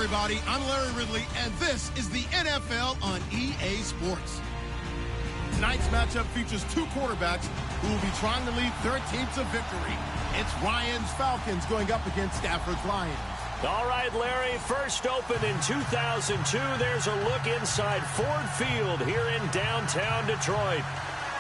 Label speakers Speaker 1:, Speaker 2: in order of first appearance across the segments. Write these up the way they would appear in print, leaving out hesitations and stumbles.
Speaker 1: everybody. I'm Larry Ridley, and this is the NFL on EA Sports. Tonight's matchup features two quarterbacks who will be trying to lead their team to victory. It's Ryan's Falcons going up against Stafford's Lions.
Speaker 2: All right, Larry, first opened in 2002. There's a look inside Ford Field here in downtown Detroit.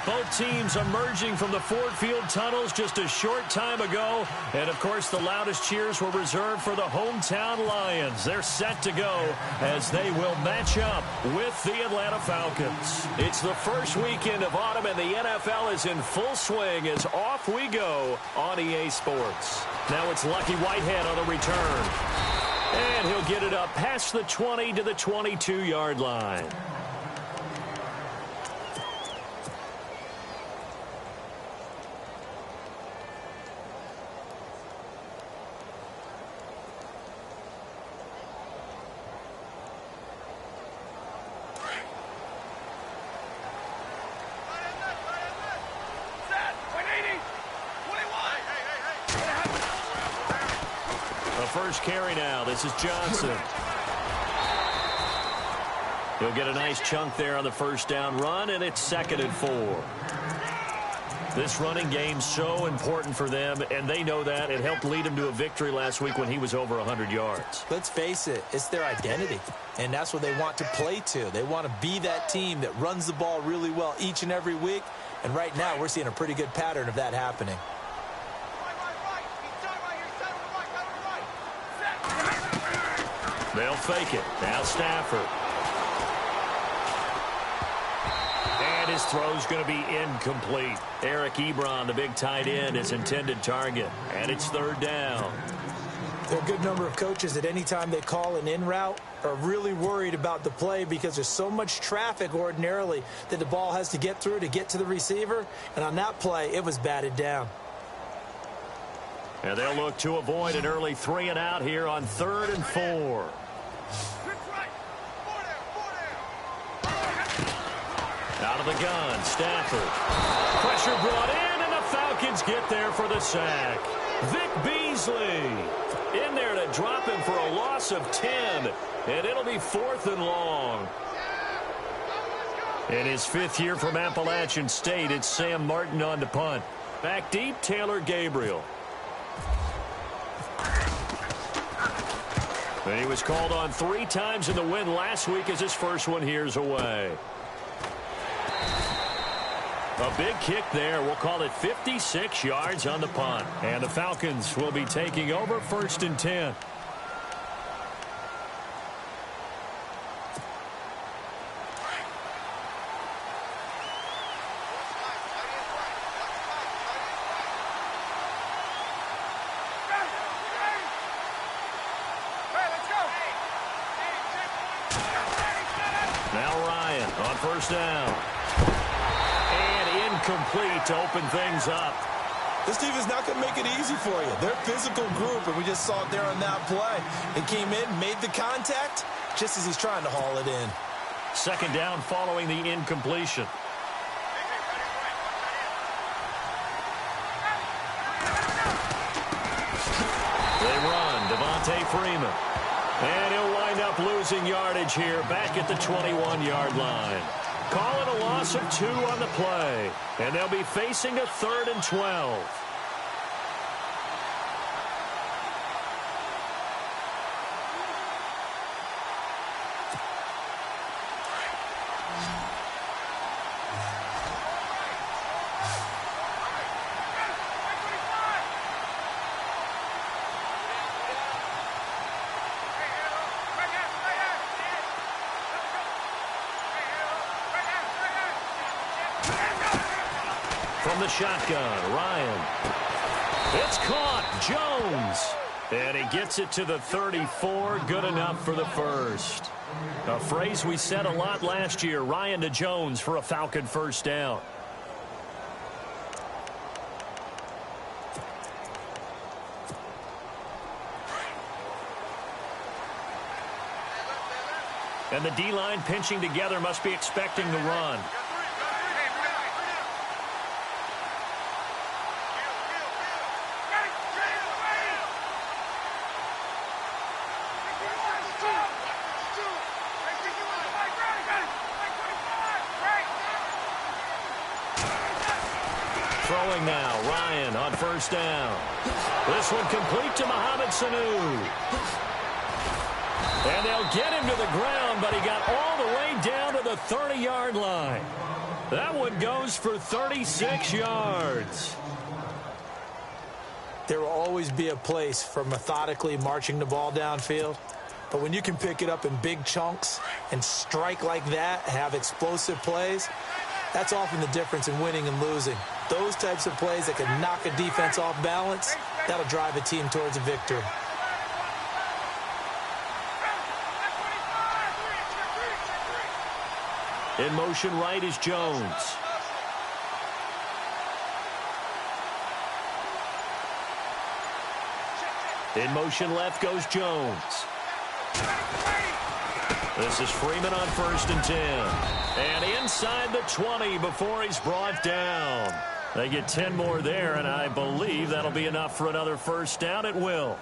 Speaker 2: Both teams emerging from the Ford Field tunnels just a short time ago. And, of course, the loudest cheers were reserved for the hometown Lions. They're set to go as they will match up with the Atlanta Falcons. It's the first weekend of autumn, and the NFL is in full swing as off we go on EA Sports. Now it's Lucky Whitehead on the return. And he'll get it up past the 20 to the 22-yard line. First carry now. This is Johnson. He'll get a nice chunk there on the first down run, and it's 2nd and 4. This running game's so important for them, and they know that. It helped lead them to a victory last week when he was over 100 yards.
Speaker 3: Let's face it, it's their identity, and that's what they want to play to. They want to be that team that runs the ball really well each and every week, and right now we're seeing a pretty good pattern of that happening.
Speaker 2: They'll fake it. Now Stafford. And his throw's going to be incomplete. Eric Ebron, the big tight end, his intended target. And it's 3rd down.
Speaker 3: There are a good number of coaches that any time they call an in route are really worried about the play because there's so much traffic ordinarily that the ball has to get through to get to the receiver. And on that play, it was batted down.
Speaker 2: And they'll look to avoid an early 3 and out here on 3rd and 4. Out of the gun, Stafford. Pressure brought in, and the Falcons get there for the sack. Vic Beasley in there to drop him for a loss of 10, and it'll be 4th and long. In his 5th year from Appalachian State, it's Sam Martin on to punt. Back deep, Taylor Gabriel. And he was called on 3 times in the win last week as his first one here's away. A big kick there. We'll call it 56 yards on the punt. And the Falcons will be taking over 1st and 10. Now Ryan on 1st down. Complete to open things up.
Speaker 3: This team is not going to make it easy for you. They're a physical group, and we just saw it there on that play. They came in, made the contact, just as he's trying to haul it in.
Speaker 2: 2nd down following the incompletion. They run, Devontae Freeman. And he'll wind up losing yardage here back at the 21-yard line. Call it a loss of 2 on the play. And they'll be facing a 3rd and 12. From the shotgun, Ryan. It's caught. Jones. And he gets it to the 34. Good enough for the first. A phrase we said a lot last year. Ryan to Jones for a Falcon first down. And the D-line pinching together must be expecting the run. Throwing now, Ryan on first down. This one complete to Mohamed Sanu. And they'll get him to the ground, but he got all the way down to the 30-yard line. That one goes for 36 yards.
Speaker 3: There will always be a place for methodically marching the ball downfield. But when you can pick it up in big chunks and strike like that, have explosive plays, that's often the difference in winning and losing. Those types of plays that can knock a defense off balance, that'll drive a team towards a victory.
Speaker 2: In motion right is Jones. In motion left goes Jones. This is Freeman on 1st and 10. And inside the 20 before he's brought down. They get 10 more there, and I believe that'll be enough for another first down. It will.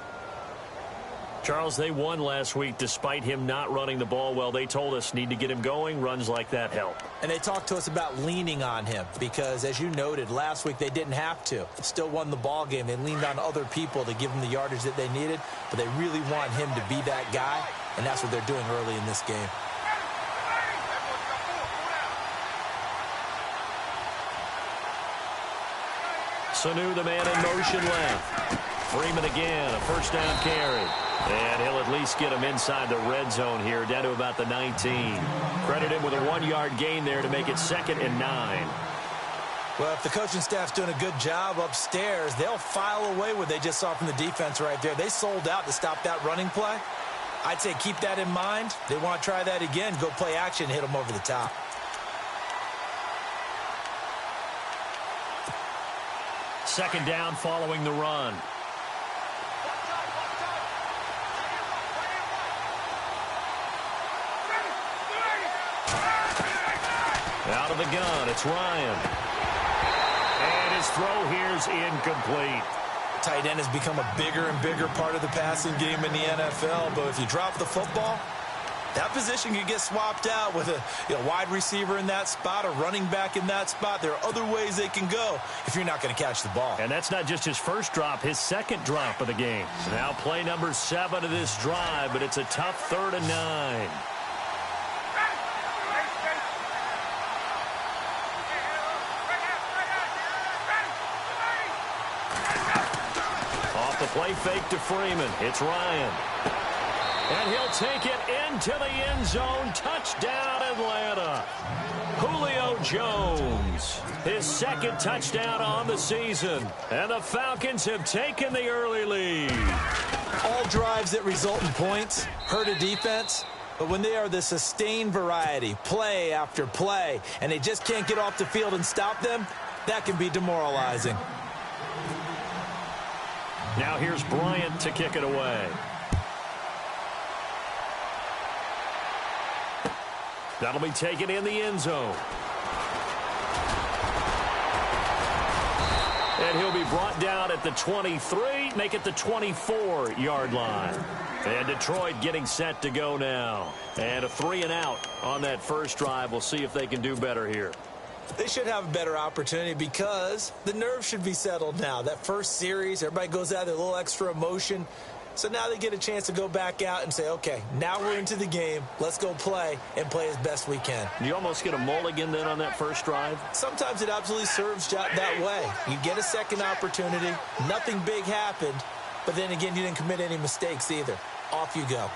Speaker 2: Charles, they won last week despite him not running the ball well. They told us need to get him going. Runs like that help.
Speaker 3: And they talked to us about leaning on him because, as you noted, last week they didn't have to. Still won the ball game. They leaned on other people to give them the yardage that they needed, but they really want him to be that guy, and that's what they're doing early in this game.
Speaker 2: Sanu, the man in motion left. Freeman again, a first down carry. And he'll at least get him inside the red zone here, down to about the 19. Credit him with a 1-yard gain there to make it 2nd and 9.
Speaker 3: Well, if the coaching staff's doing a good job upstairs, they'll file away what they just saw from the defense right there. They sold out to stop that running play. I'd say keep that in mind. They want to try that again, go play action, hit them over the top.
Speaker 2: Second down following the run. Out of the gun, it's Ryan. And his throw here's incomplete.
Speaker 3: Tight end has become a bigger and bigger part of the passing game in the NFL, but if you drop the football, that position can get swapped out with a wide receiver in that spot, a running back in that spot. There are other ways they can go if you're not going to catch the ball.
Speaker 2: And that's not just his first drop, his second drop of the game. So now play number 7 of this drive, but it's a tough 3rd and 9. Off the play fake to Freeman. It's Ryan. And he'll take it into the end zone. Touchdown, Atlanta. Julio Jones, his 2nd touchdown on the season. And the Falcons have taken the early lead.
Speaker 3: All drives that result in points hurt a defense, but when they are the sustained variety, play after play, and they just can't get off the field and stop them, that can be demoralizing.
Speaker 2: Now here's Bryant to kick it away. That'll be taken in the end zone. And he'll be brought down at the 23, make it the 24-yard line. And Detroit getting set to go now. And a 3-and-out on that first drive. We'll see if they can do better here.
Speaker 3: They should have a better opportunity because the nerves should be settled now. That first series, everybody goes out there, a little extra emotion. So now they get a chance to go back out and say, okay, now we're into the game. Let's go play and play as best we can.
Speaker 2: You almost get a mulligan then on that first drive?
Speaker 3: Sometimes it absolutely serves that way. You get a second opportunity. Nothing big happened. But then again, you didn't commit any mistakes either. Off you go.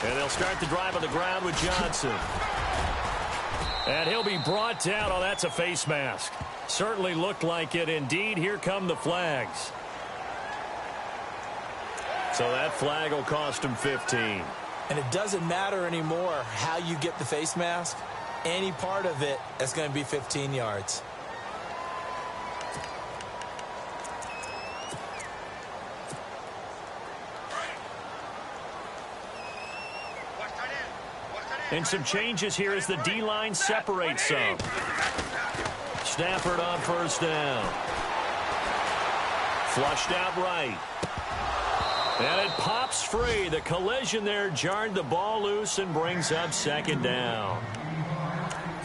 Speaker 2: And they'll start the drive on the ground with Johnson. And he'll be brought down. Oh, that's a face mask. Certainly looked like it. Indeed, here come the flags. So that flag will cost him 15.
Speaker 3: And it doesn't matter anymore how you get the face mask. Any part of it is going to be 15 yards.
Speaker 2: And some changes here as the D-line separates some. Stafford on first down. Flushed out right. And it pops free. The collision there jarred the ball loose and brings up second down.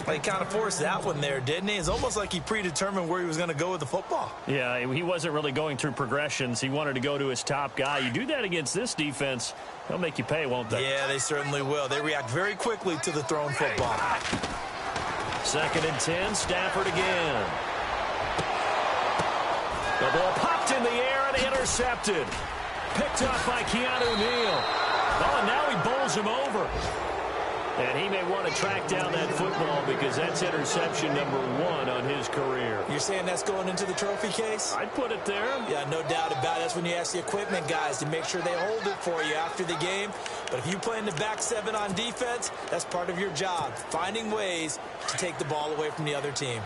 Speaker 3: Well, he kind of forced that one there, didn't he? It's almost like he predetermined where he was going to go with the football.
Speaker 2: Yeah, he wasn't really going through progressions. He wanted to go to his top guy. You do that against this defense, they'll make you pay, won't they?
Speaker 3: Yeah, they certainly will. They react very quickly to the thrown football.
Speaker 2: 2nd and 10, Stafford again. The ball popped in the air and intercepted. Picked up by Keanu Neal. Oh, and now he bowls him over. And he may want to track down that football because that's interception number 1 on his career.
Speaker 3: You're saying that's going into the trophy case?
Speaker 2: I'd put it there.
Speaker 3: Yeah, no doubt about it. That's when you ask the equipment guys to make sure they hold it for you after the game. But if you play in the back 7 on defense, that's part of your job, finding ways to take the ball away from the other team.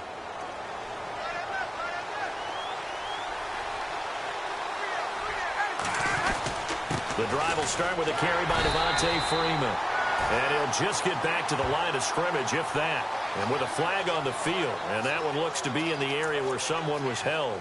Speaker 2: The drive will start with a carry by Devontae Freeman. And he'll just get back to the line of scrimmage, if that. And with a flag on the field. And that one looks to be in the area where someone was held.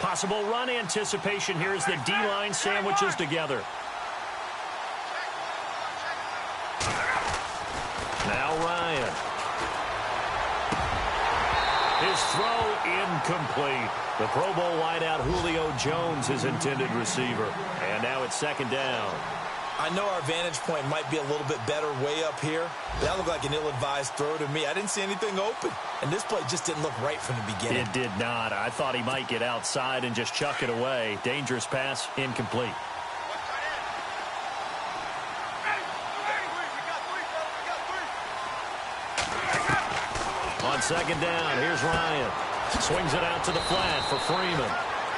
Speaker 2: Possible run anticipation here as the D-line sandwiches together. Now Ryan. His throw incomplete. The Pro Bowl wideout Julio Jones, his intended receiver. And now it's 2nd down.
Speaker 3: I know our vantage point might be a little bit better way up here. That looked like an ill-advised throw to me. I didn't see anything open. And this play just didn't look right from the beginning.
Speaker 2: It did not. I thought he might get outside and just chuck it away. Dangerous pass, incomplete. On 2nd down, here's Ryan. Swings it out to the flat for Freeman.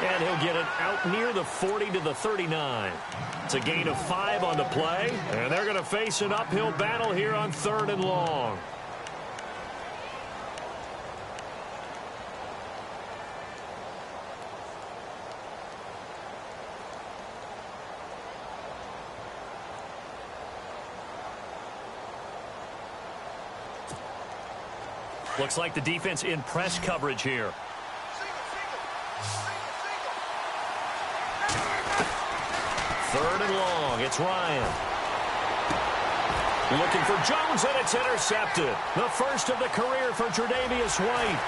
Speaker 2: And he'll get it out near the 40 to the 39. It's a gain of 5 on the play. And they're going to face an uphill battle here on 3rd and long. Looks like the defense in press coverage here. Third and long. It's Ryan. Looking for Jones, and it's intercepted. The first of the career for Tre'Davious White.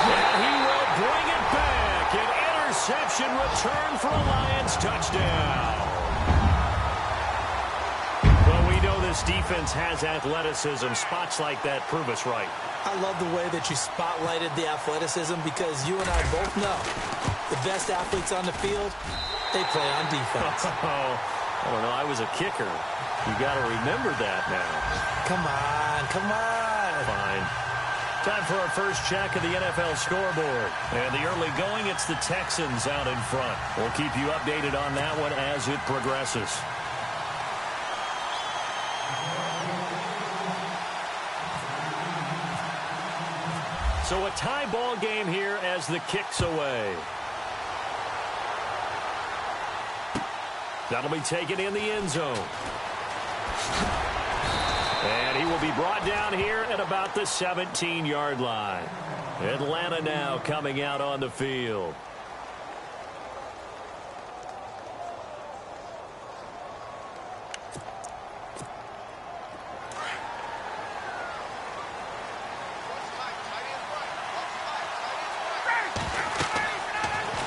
Speaker 2: And he will bring it back. An interception return for a Lions touchdown. Well, we know this defense has athleticism. Spots like that prove us right.
Speaker 3: I love the way that you spotlighted the athleticism because you and I both know the best athletes on the field, they play on defense.
Speaker 2: I don't know. I was a kicker. You got to remember that now.
Speaker 3: Come on, come on.
Speaker 2: Fine. Time for our first check of the NFL scoreboard. And the early going, it's the Texans out in front. We'll keep you updated on that one as it progresses. So a tie ball game here as the kick's away. That'll be taken in the end zone. And he will be brought down here at about the 17-yard line. Atlanta now coming out on the field.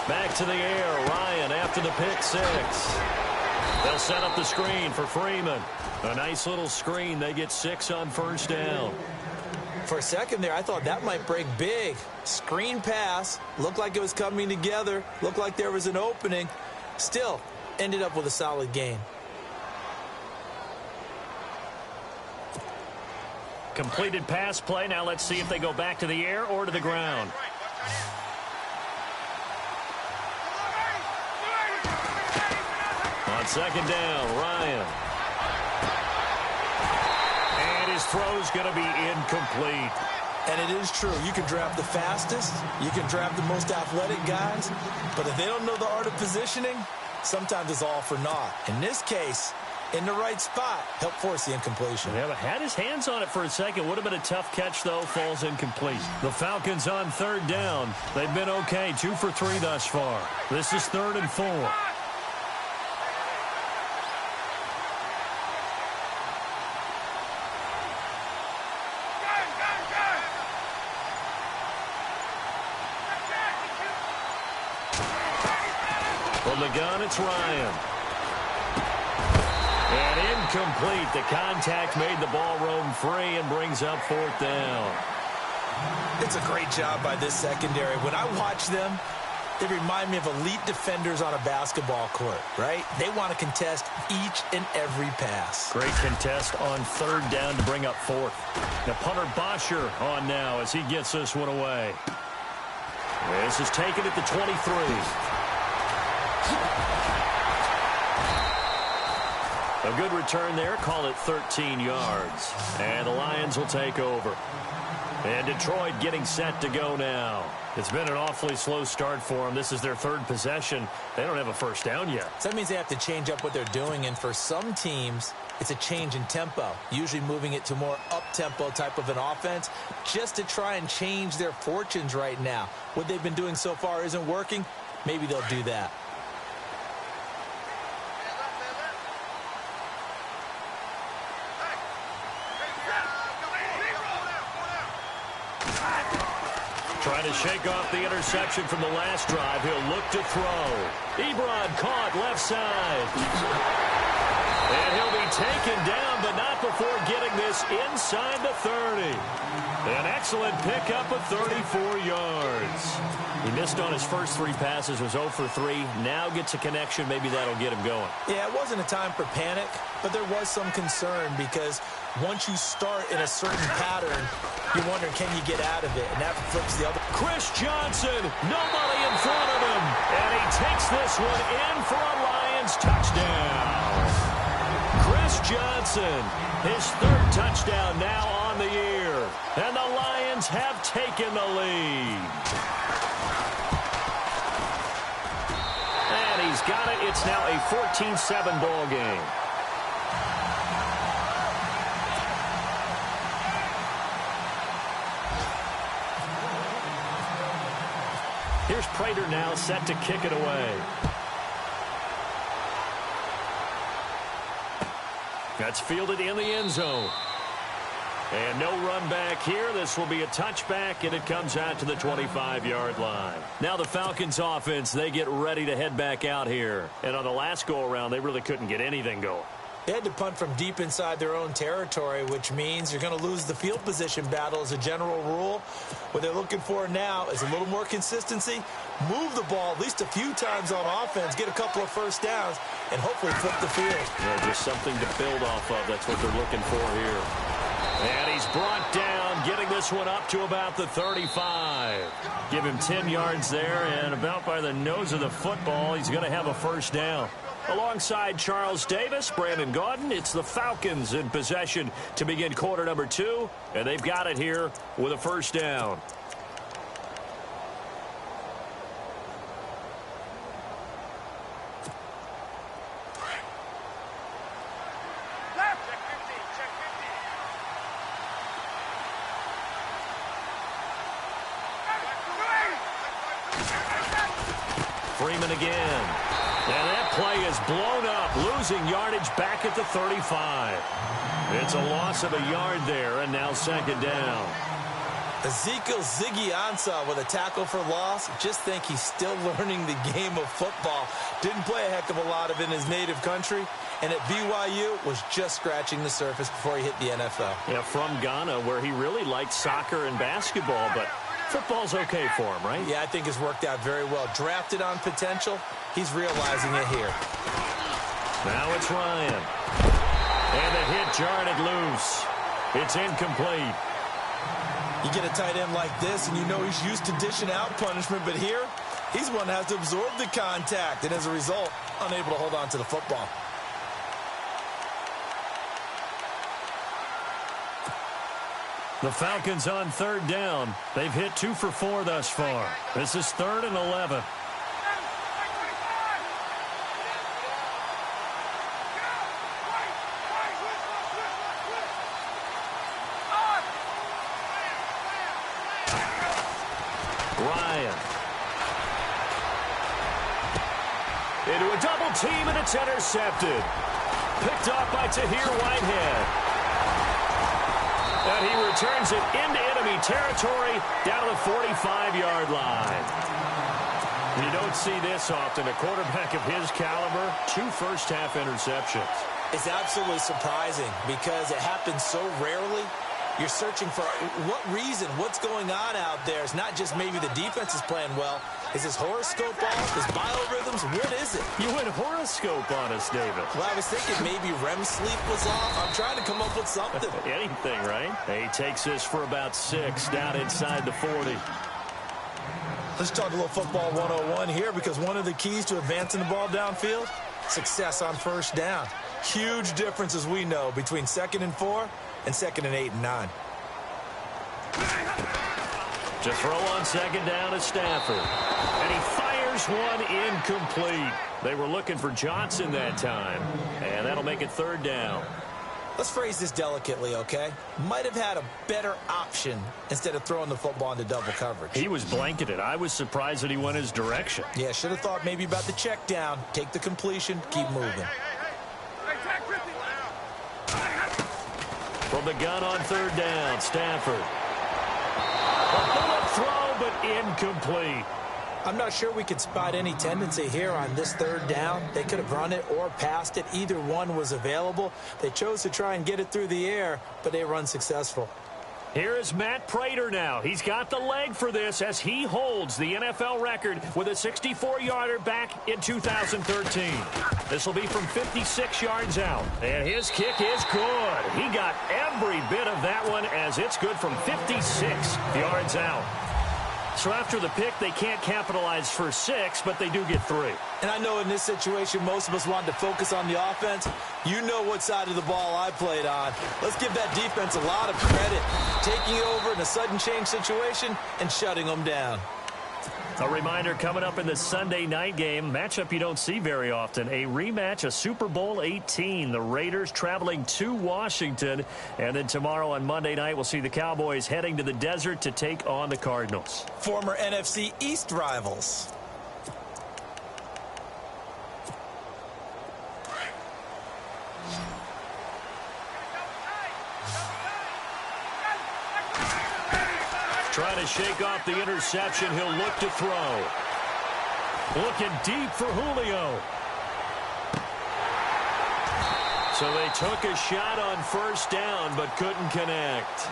Speaker 2: Back to the air, Ryan after the pick six. They'll set up the screen for Freeman. A nice little screen. They get 6 on first down.
Speaker 3: For a second there, I thought that might break big. Screen pass. Looked like it was coming together. Looked like there was an opening. Still, ended up with a solid gain.
Speaker 2: Completed pass play. Now let's see if they go back to the air or to the ground. second down, Ryan. And his throw's going to be incomplete.
Speaker 3: And it is true. You can draft the fastest. You can draft the most athletic guys. But if they don't know the art of positioning, sometimes it's all for naught. In this case, in the right spot, help force the incompletion.
Speaker 2: Yeah, but had his hands on it for a second. Would have been a tough catch, though. Falls incomplete. The Falcons on third down. They've been okay. 2 for 3 thus far. This is 3rd and 4. From the gun, it's Ryan. And incomplete. The contact made the ball roam free and brings up 4th down.
Speaker 3: It's a great job by this secondary. When I watch them, they remind me of elite defenders on a basketball court, right? They want to contest each and every pass.
Speaker 2: Great contest on 3rd down to bring up 4th. Now punter Bosher on now as he gets this one away. This is taken at the 23. A good return there. Call it 13 yards. And the Lions will take over. And Detroit getting set to go now. It's been an awfully slow start for them. This is their 3rd possession. They don't have a first down yet.
Speaker 3: So that means they have to change up what they're doing. And for some teams, it's a change in tempo. Usually moving it to more up-tempo type of an offense just to try and change their fortunes right now. What they've been doing so far isn't working. Maybe they'll do that.
Speaker 2: Trying to shake off the interception from the last drive. He'll look to throw. Ebron caught left side. And he'll be taken down, but not before getting this inside the 30. An excellent pickup of 34 yards. He missed on his first 3 passes, was 0 for 3. Now gets a connection. Maybe that'll get him going.
Speaker 3: Yeah, it wasn't a time for panic, but there was some concern because once you start in a certain pattern, you're wondering, can you get out of it? And that flips the other.
Speaker 2: Chris Johnson, nobody in front of him. And he takes this one in for a Lions touchdown. Chris Johnson, his 3rd touchdown now on the year. And the Lions have taken the lead. And he's got it. It's now a 14-7 ball game. Here's Prater now set to kick it away. That's fielded in the end zone. And no run back here. This will be a touchback, and it comes out to the 25-yard line. Now the Falcons offense, they get ready to head back out here. And on the last go-around, they really couldn't get anything going.
Speaker 3: They had to punt from deep inside their own territory, which means you're going to lose the field position battle as a general rule. What they're looking for now is a little more consistency, move the ball at least a few times on offense, get a couple of first downs, and hopefully flip the field.
Speaker 2: Yeah, just something to build off of. That's what they're looking for here. And he's brought down, getting this one up to about the 35. Give him 10 yards there, and about by the nose of the football, he's going to have a first down. Alongside Charles Davis, Brandon Gaudin, it's the Falcons in possession to begin quarter number 2, and they've got it here with a first down. Freeman again. And that play is blown up, losing yardage back at the 35. It's a loss of a yard there, and now second down.
Speaker 3: Ezekiel Ziggy Ansah with a tackle for loss. Just think he's still learning the game of football. Didn't play a heck of a lot of it in his native country. And at BYU, was just scratching the surface before he hit the NFL.
Speaker 2: Yeah, from Ghana, where he really liked soccer and basketball, but football's okay for him, right?
Speaker 3: Yeah, I think it's worked out very well. Drafted on potential. He's realizing it here.
Speaker 2: Now it's Ryan. And the hit jarred it loose. It's incomplete.
Speaker 3: You get a tight end like this, and you know he's used to dishing out punishment, but here, he's one that has to absorb the contact, and as a result, unable to hold on to the football.
Speaker 2: The Falcons on third down. They've hit 2 for 4 thus far. This is 3rd and 11. Ryan. Into a double team, and it's intercepted. Picked off by Tahir Whitehead. And he returns it into enemy territory down to the 45-yard line. You don't see this often. A quarterback of his caliber, 2 first-half interceptions.
Speaker 3: It's absolutely surprising because it happens so rarely. You're searching for what reason, what's going on out there. It's not just maybe the defense is playing well. Is his horoscope off? His biorhythms? What is it?
Speaker 2: You went horoscope on us, David.
Speaker 3: Well, I was thinking maybe REM sleep was off. I'm trying to come up with something.
Speaker 2: Anything, right? He takes this for about 6 down inside the 40.
Speaker 3: Let's talk a little football 101 here because one of the keys to advancing the ball downfield, success on first down. Huge difference, as we know, between 2nd and 4 and 2nd and 8 and 9.
Speaker 2: To throw on 2nd down is Stafford. And he fires one incomplete. They were looking for Johnson that time. And that'll make it 3rd down.
Speaker 3: Let's phrase this delicately, okay? Might have had a better option instead of throwing the football into double coverage.
Speaker 2: He was blanketed. I was surprised that he went his direction.
Speaker 3: Yeah, should have thought maybe about the check down, take the completion, keep moving.
Speaker 2: From the gun on 3rd down, Stafford. A bullet throw, but incomplete.
Speaker 3: I'm not sure we could spot any tendency here on this 3rd down. They could have run it or passed it. Either one was available. They chose to try and get it through the air, but they were unsuccessful.
Speaker 2: Here is Matt Prater now. He's got the leg for this as he holds the NFL record with a 64-yarder back in 2013. This will be from 56 yards out. And his kick is good. He got every bit of that one as it's good from 56 yards out. So after the pick, they can't capitalize for 6, but they do get 3.
Speaker 3: And I know in this situation, most of us wanted to focus on the offense. You know what side of the ball I played on. Let's give that defense a lot of credit. Taking it over in a sudden change situation and shutting them down.
Speaker 2: A reminder coming up in the Sunday night game, matchup you don't see very often, a rematch of Super Bowl 18. The Raiders traveling to Washington. And then tomorrow on Monday night, we'll see the Cowboys heading to the desert to take on the Cardinals.
Speaker 3: Former NFC East rivals.
Speaker 2: Trying to shake off the interception. He'll look to throw. Looking deep for Julio. So they took a shot on 1st down, but couldn't connect.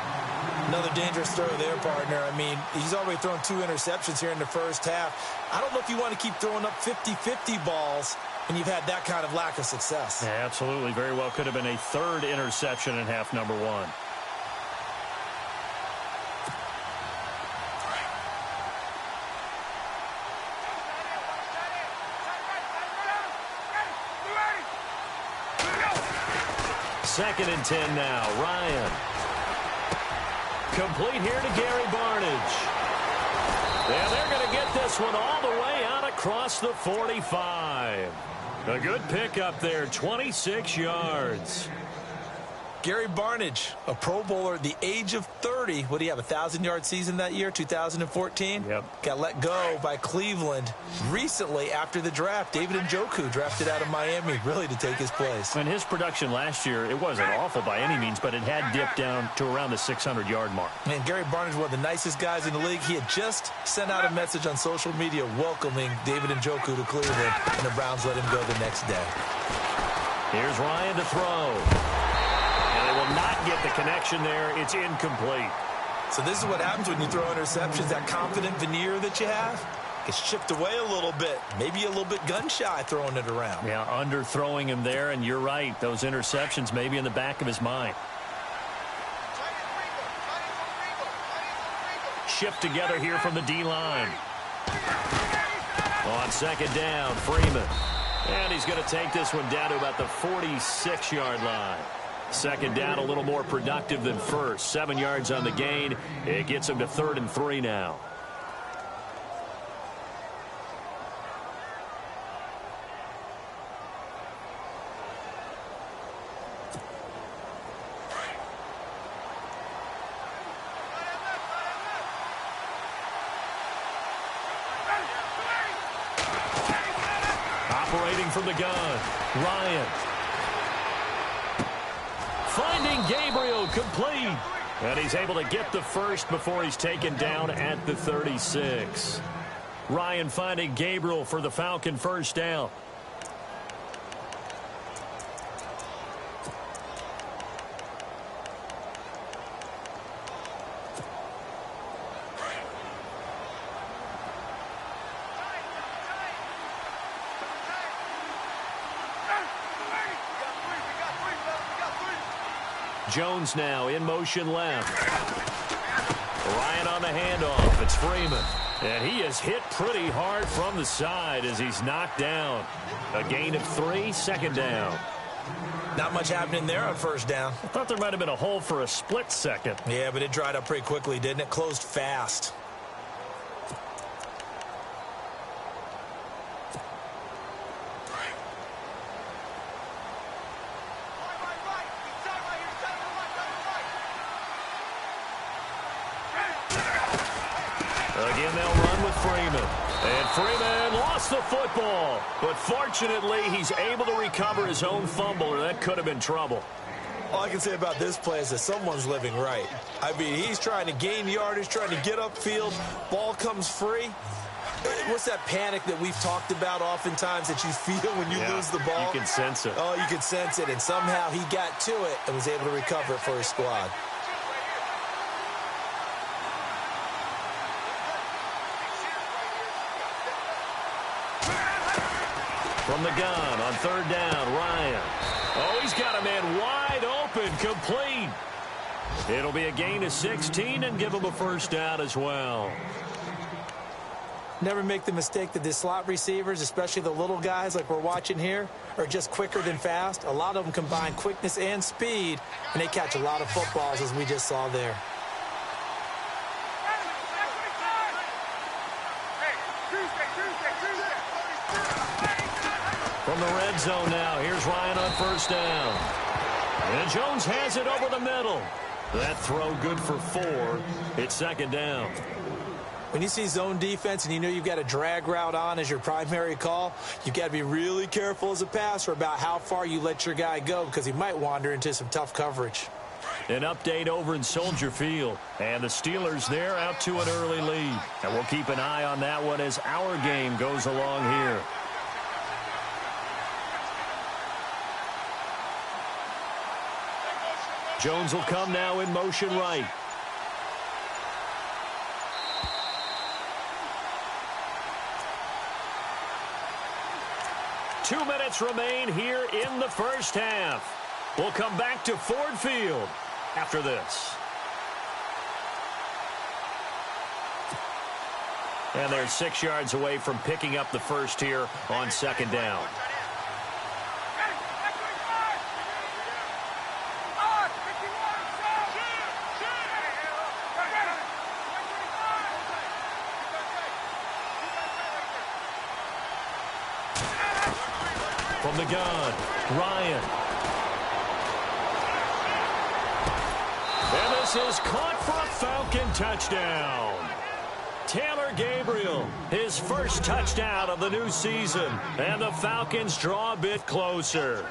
Speaker 3: Another dangerous throw there, partner. I mean, he's already thrown 2 interceptions here in the first half. I don't know if you want to keep throwing up 50-50 balls when you've had that kind of lack of success.
Speaker 2: Yeah, absolutely. Very well could have been a 3rd interception in half number 1. Second and 10 now. Ryan. Complete here to Gary Barnidge. Yeah, they're going to get this one all the way out across the 45. A good pickup there, 26 yards.
Speaker 3: Gary Barnidge, a Pro Bowler at the age of 30. What do you have, a 1,000-yard season that year, 2014?
Speaker 2: Yep.
Speaker 3: Got let go by Cleveland recently after the draft. David Njoku drafted out of Miami, really to take his place.
Speaker 2: And his production last year, it wasn't awful by any means, but it had dipped down to around the 600-yard mark.
Speaker 3: And Gary Barnidge, one of the nicest guys in the league. He had just sent out a message on social media welcoming David Njoku to Cleveland, and the Browns let him go the next day.
Speaker 2: Here's Ryan to throw. And they will not get the connection there. It's incomplete.
Speaker 3: So this is what happens when you throw interceptions. That confident veneer that you have gets chipped away a little bit. Maybe a little bit gun-shy throwing it around.
Speaker 2: Yeah, underthrowing him there, and you're right. Those interceptions may be in the back of his mind. Shift together here from the D-line. On 2nd down, Freeman. And he's going to take this one down to about the 46-yard line. Second down, a little more productive than first. 7 yards on the gain. It gets him to 3rd and 3 now. Operating from the gun, Ryan. Finding Gabriel, complete. And he's able to get the first before he's taken down at the 36. Ryan finding Gabriel for the Falcon first down. Jones now in motion left. Ryan on the handoff. It's Freeman. And he is hit pretty hard from the side as he's knocked down. A gain of 3, second down.
Speaker 3: Not much happening there on first down.
Speaker 2: I thought there might have been a hole for a split second.
Speaker 3: Yeah, but it dried up pretty quickly, didn't it? Closed fast.
Speaker 2: Again, they'll run with Freeman. And Freeman lost the football. But fortunately, he's able to recover his own fumble, or that could have been trouble.
Speaker 3: All I can say about this play is that someone's living right. I mean, he's trying to gain yardage, trying to get upfield. Ball comes free. What's that panic that we've talked about oftentimes that you feel when you lose the ball?
Speaker 2: You can sense it.
Speaker 3: Oh, you can sense it. And somehow he got to it and was able to recover it for his squad.
Speaker 2: From the gun on third down, Ryan. Oh, he's got a man wide open, complete. It'll be a gain of 16 and give him a first down as well.
Speaker 3: Never make the mistake that the slot receivers, especially the little guys like we're watching here, are just quicker than fast. A lot of them combine quickness and speed, and they catch a lot of footballs, as we just saw there.
Speaker 2: From the red zone now, here's Ryan on first down. And Jones has it over the middle. That throw good for 4. It's second down.
Speaker 3: When you see zone defense and you know you've got a drag route on as your primary call, you've got to be really careful as a passer about how far you let your guy go because he might wander into some tough coverage.
Speaker 2: An update over in Soldier Field. And the Steelers, they're out to an early lead. And we'll keep an eye on that one as our game goes along here. Jones will come now in motion right. Two minutes remain here in the first half. We'll come back to Ford Field after this. And they're 6 yards away from picking up the first here on second down. From the gun, Ryan. And this is caught for a Falcon touchdown. Taylor Gabriel, his first touchdown of the new season. And the Falcons draw a bit closer.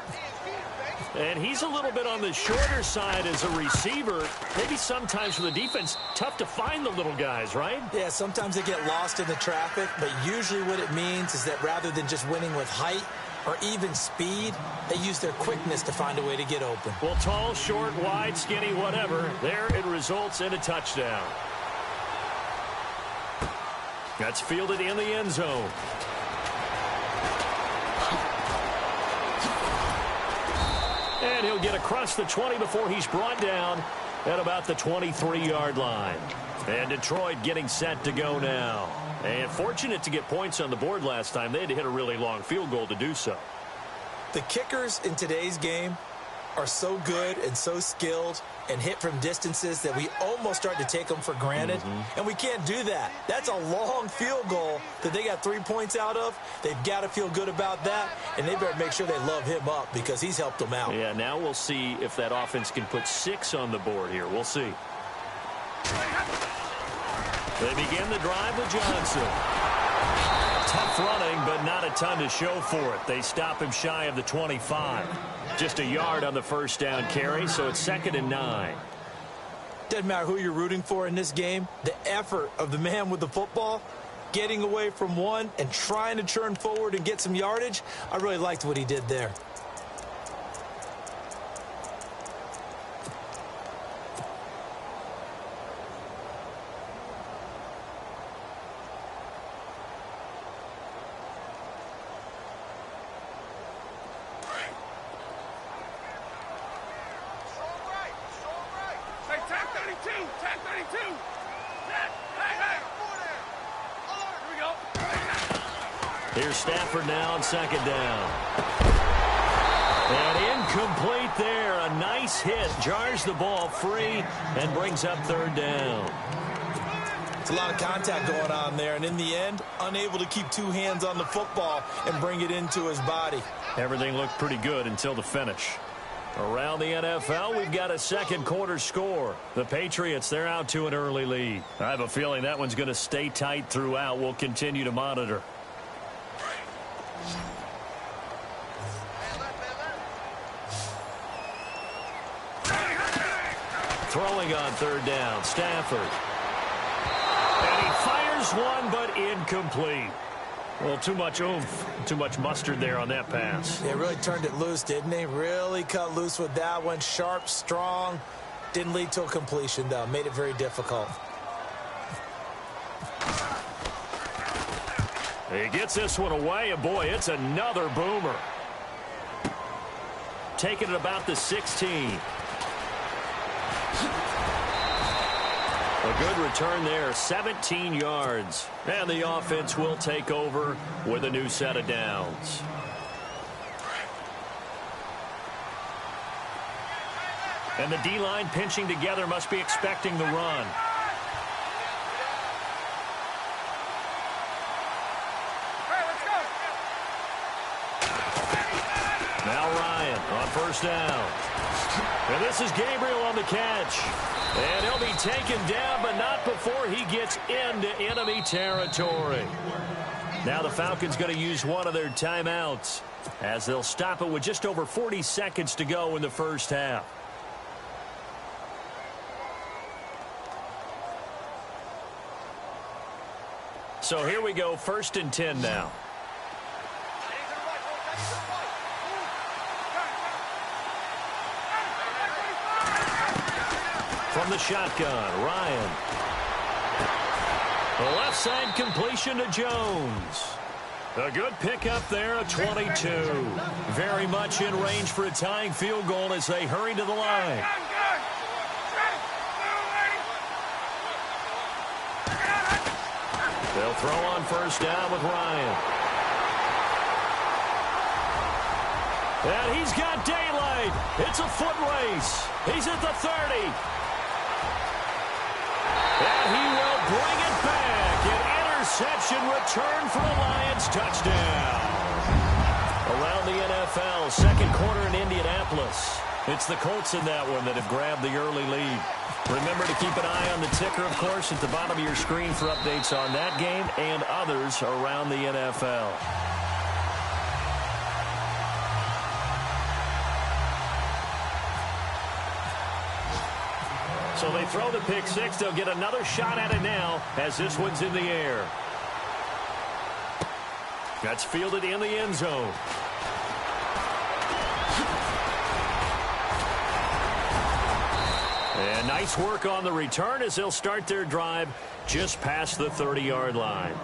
Speaker 2: And he's a little bit on the shorter side as a receiver. Maybe sometimes for the defense, tough to find the little guys, right?
Speaker 3: Yeah, sometimes they get lost in the traffic, but usually what it means is that rather than just winning with height or even speed, they use their quickness to find a way to get open.
Speaker 2: Well, tall, short, wide, skinny, whatever, there it results in a touchdown. That's fielded in the end zone. And he'll get across the 20 before he's brought down at about the 23-yard line. And Detroit getting set to go now. And fortunate to get points on the board last time. They had to hit a really long field goal to do so.
Speaker 3: The kickers in today's game are so good and so skilled and hit from distances that we almost start to take them for granted. And we can't do that. That's a long field goal that they got 3 points out of. They've got to feel good about that, and they better make sure they love him up because he's helped them out.
Speaker 2: Yeah, now we'll see if that offense can put 6 on the board here. We'll see. They begin the drive with Johnson. Tough running, but not a ton to show for it. They stop him shy of the 25. Just a yard on the first down carry, so it's 2nd and 9.
Speaker 3: Doesn't matter who you're rooting for in this game. The effort of the man with the football, getting away from one and trying to turn forward and get some yardage, I really liked what he did there.
Speaker 2: Here's Stafford now on 2nd down. And incomplete there. A nice hit. Jars the ball free and brings up 3rd down.
Speaker 3: It's a lot of contact going on there, and in the end, unable to keep 2 hands on the football and bring it into his body.
Speaker 2: Everything looked pretty good until the finish. Around the NFL, we've got a second quarter score. The Patriots, they're out to an early lead. I have a feeling that one's going to stay tight throughout. We'll continue to monitor. Throwing on 3rd down, Stafford. And he fires one, but incomplete. Well, too much oomph, too much mustard there on that pass.
Speaker 3: They really turned it loose, didn't they? Really cut loose with that one. Sharp, strong. Didn't lead to a completion, though. Made it very difficult.
Speaker 2: He gets this one away, and boy, it's another boomer. Taking it about the 16. A good return there, 17 yards. And the offense will take over with a new set of downs. And the D-line pinching together must be expecting the run. Now Ryan on 1st down. And this is Gabriel on the catch. And he'll be taken down, but not before he gets into enemy territory. Now the Falcons going to use one of their timeouts as they'll stop it with just over 40 seconds to go in the first half. So here we go, 1st and 10 now. From the shotgun, Ryan. The left side completion to Jones. A good pickup there at 22. Very much in range for a tying field goal as they hurry to the line. They'll throw on 1st down with Ryan. And he's got daylight. It's a foot race. He's at the 30. And he will bring it back. An interception return for a Lions touchdown. Around the NFL, second quarter in Indianapolis. It's the Colts in that one that have grabbed the early lead. Remember to keep an eye on the ticker, of course, at the bottom of your screen for updates on that game and others around the NFL. So they throw the pick six. They'll get another shot at it now as this one's in the air. That's fielded in the end zone. And nice work on the return as they'll start their drive just past the 30-yard line.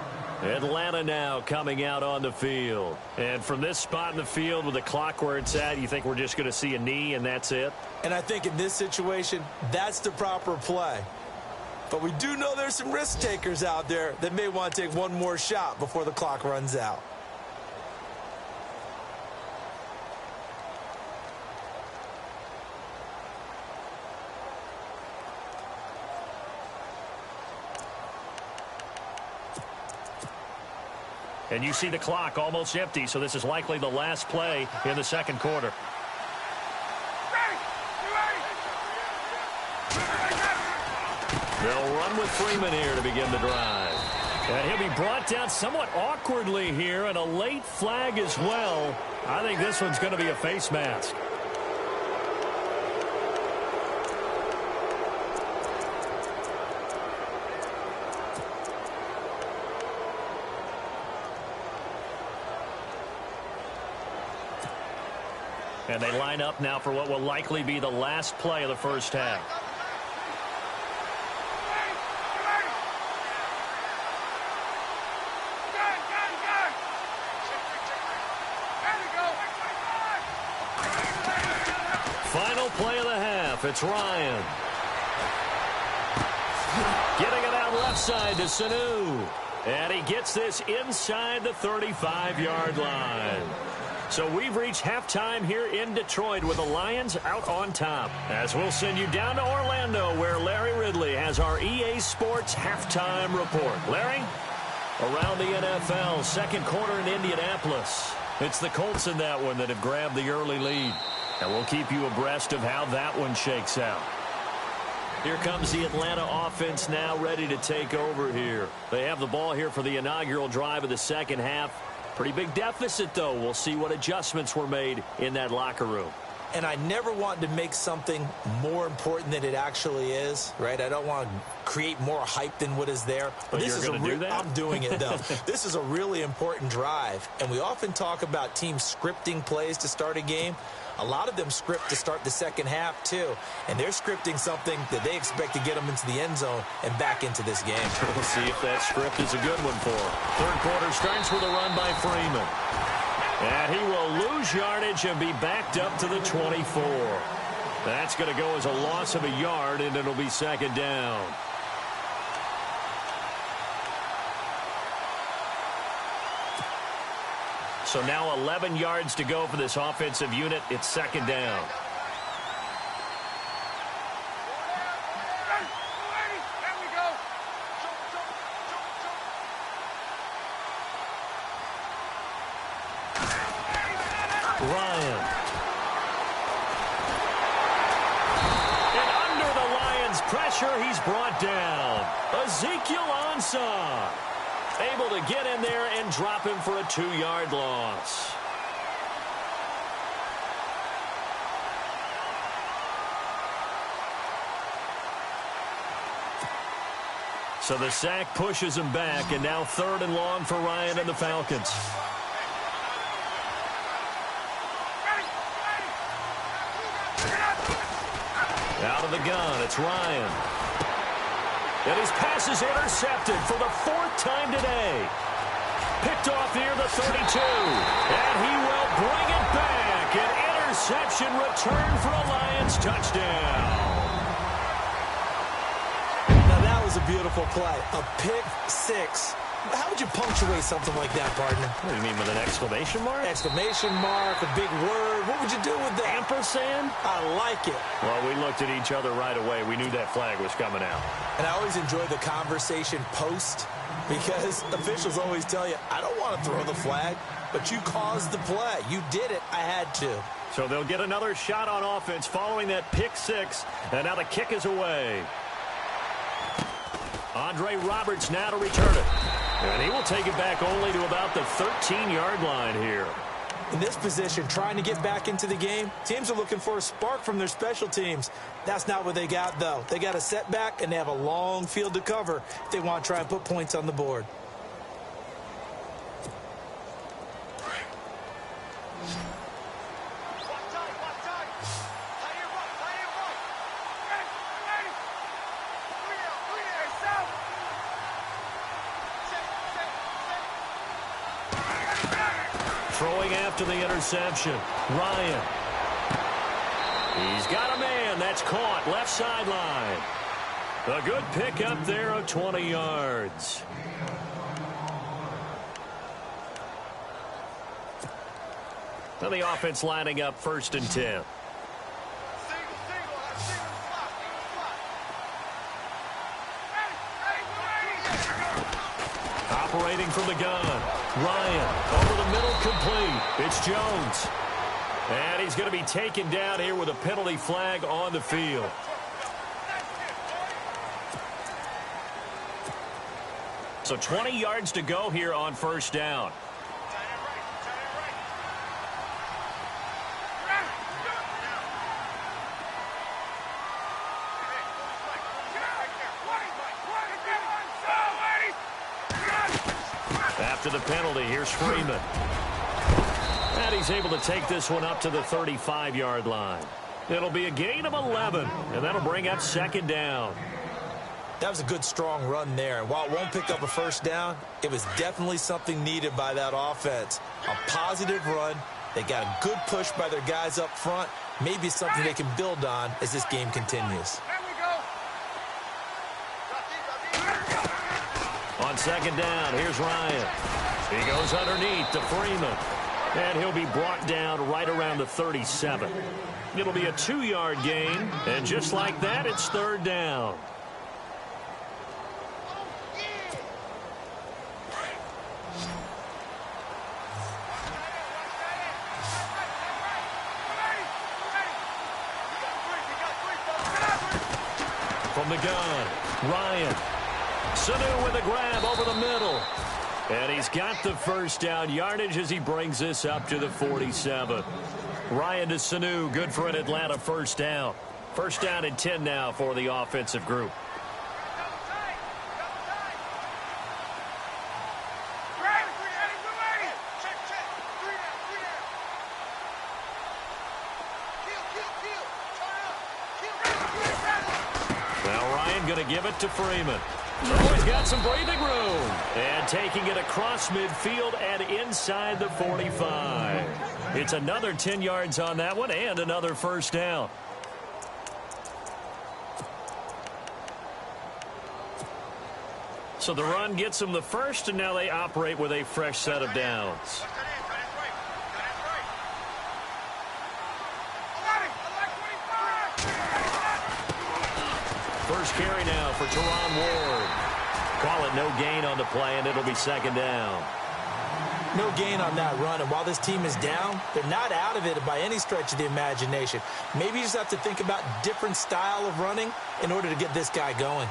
Speaker 2: Atlanta now coming out on the field. And from this spot in the field with the clock where it's at, you think we're just going to see a knee and that's it?
Speaker 3: And I think in this situation, that's the proper play. But we do know there's some risk takers out there that may want to take one more shot before the clock runs out.
Speaker 2: And you see the clock almost empty, so this is likely the last play in the second quarter. They'll run with Freeman here to begin the drive. And he'll be brought down somewhat awkwardly here, and a late flag as well. I think this one's going to be a face mask. And they line up now for what will likely be the last play of the first half. Final play of the half. It's Ryan. Getting it out left side to Sanu. And he gets this inside the 35-yard line. So we've reached halftime here in Detroit with the Lions out on top. As we'll send you down to Orlando, where Larry Ridley has our EA Sports halftime report. Larry? Around the NFL, second quarter in Indianapolis. It's the Colts in that one that have grabbed the early lead. And we'll keep you abreast of how that one shakes out. Here comes the Atlanta offense now ready to take over here. They have the ball here for the inaugural drive of the second half. Pretty big deficit, though. We'll see what adjustments were made in that locker room.
Speaker 3: And I never want to make something more important than it actually is, right? I don't want to create more hype than what is there.
Speaker 2: But this you're going to do that?
Speaker 3: I'm doing it, though. This is a really important drive. And we often talk about teams scripting plays to start a game. A lot of them script to start the second half, too. And they're scripting something that they expect to get them into the end zone and back into this game.
Speaker 2: We'll see if that script is a good one for them. Third quarter starts with a run by Freeman. And he will lose yardage and be backed up to the 24. That's going to go as a loss of a yard, and it'll be second down. So now 11 yards to go for this offensive unit. It's second down. Ryan. And under the Lions' pressure, he's brought down. Ezekiel Ansah. Able to get in there and drop him for a 2-yard loss. So the sack pushes him back, and now third and long for Ryan and the Falcons. Out of the gun, it's Ryan. And his pass is intercepted for the 4th time today. Picked off near the 32. And he will bring it back. An interception return for a Lions touchdown.
Speaker 3: Now that was a beautiful play. A pick six. How would you punctuate something like that, partner?
Speaker 2: What do you mean, with an exclamation mark?
Speaker 3: Exclamation mark, a big word. What would you do with that?
Speaker 2: Ampersand?
Speaker 3: I like it.
Speaker 2: Well, we looked at each other right away. We knew that flag was coming out.
Speaker 3: And I always enjoy the conversation post, because officials always tell you, I don't want to throw the flag, but you caused the play. You did it. I had to.
Speaker 2: So they'll get another shot on offense following that pick six, and now the kick is away. Andre Roberts now to return it. And he will take it back only to about the 13-yard line here.
Speaker 3: In this position, trying to get back into the game, teams are looking for a spark from their special teams. That's not what they got, though. They got a setback, and they have a long field to cover if they want to try and put points on the board.
Speaker 2: Throwing after the interception, Ryan. He's got a man. That's caught. Left sideline. A good pick up there of 20 yards. Now the offense lining up 1st and 10. Operating from the gun. Ryan over the middle, complete. It's Jones. And he's going to be taken down here with a penalty flag on the field. So 20 yards to go here on first down. After the penalty, here's Freeman. And he's able to take this one up to the 35-yard line. It'll be a gain of 11, and that'll bring up second down.
Speaker 3: That was a good, strong run there. And while it won't pick up a first down, it was definitely something needed by that offense. A positive run. They got a good push by their guys up front. Maybe something they can build on as this game continues.
Speaker 2: On second down, here's Ryan. He goes underneath to Freeman. And he'll be brought down right around the 37. It'll be a 2-yard gain. And just like that, it's third down. From the gun, Ryan. Sanu with a grab over the middle. And he's got the first down yardage as he brings this up to the 47. Ryan to Sanu, good for an Atlanta first down. First down and 10 now for the offensive group. Now Ryan going to give it to Freeman. Oh, he's got some breathing room. And taking it across midfield and inside the 45. It's another 10 yards on that one and another first down. So the run gets them the first, and now they operate with a fresh set of downs. First carry now for Teron Ward. Call it no gain on the play, and it'll be second down.
Speaker 3: No gain on that run, and while this team is down, they're not out of it by any stretch of the imagination. Maybe you just have to think about different style of running in order to get this guy going.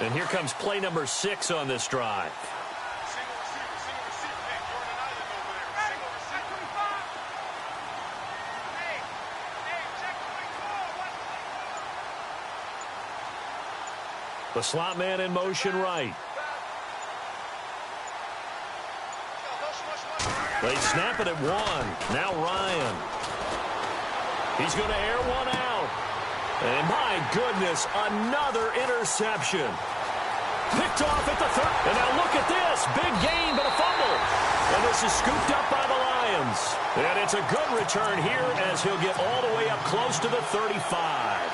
Speaker 2: And here comes play number 6 on this drive. The slot man in motion right. They snap it at 1. Now Ryan. He's going to air one out. And my goodness, another interception. Picked off at the 30. And now look at this. Big gain, but a fumble. And this is scooped up by the Lions. And it's a good return here as he'll get all the way up close to the 35.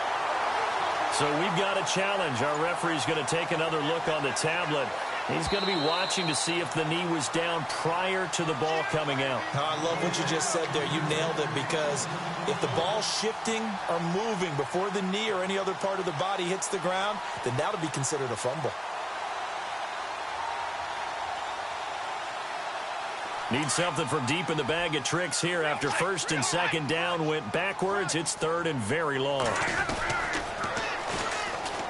Speaker 2: So we've got a challenge. Our referee's going to take another look on the tablet. He's going to be watching to see if the knee was down prior to the ball coming out.
Speaker 3: I love what you just said there. You nailed it, because if the ball's shifting or moving before the knee or any other part of the body hits the ground, then that'll be considered a fumble.
Speaker 2: Need something from deep in the bag of tricks here after first and second down went backwards. It's third and very long.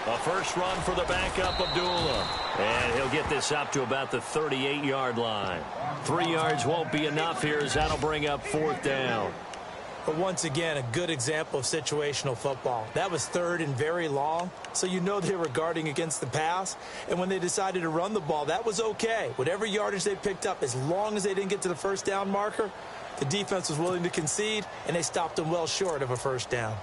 Speaker 2: A first run for the backup, Abdullah. And he'll get this up to about the 38-yard line. 3 yards won't be enough here as that'll bring up fourth down.
Speaker 3: But once again, a good example of situational football. That was third and very long, so you know they were guarding against the pass. And when they decided to run the ball, that was okay. Whatever yardage they picked up, as long as they didn't get to the first down marker, the defense was willing to concede, and they stopped them well short of a first down.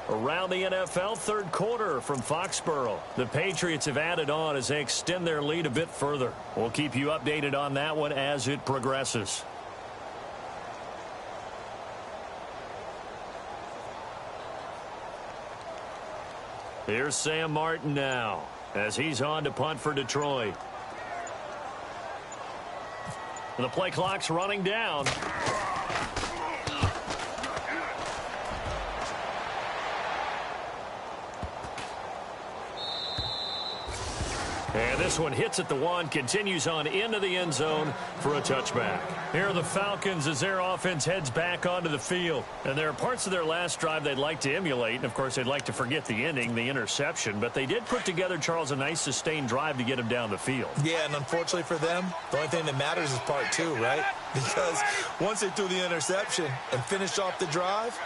Speaker 2: Around the NFL, third quarter from Foxborough. The Patriots have added on as they extend their lead a bit further. We'll keep you updated on that one as it progresses. Here's Sam Martin now as he's on to punt for Detroit. The play clock's running down. And this one hits at the 1, continues on into the end zone for a touchback. Here are the Falcons as their offense heads back onto the field. And there are parts of their last drive they'd like to emulate. And, of course, they'd like to forget the ending, the interception. But they did put together, Charles, a nice sustained drive to get him down the field.
Speaker 3: Yeah, and unfortunately for them, the only thing that matters is part 2, right? Because once they threw the interception and finished off the drive,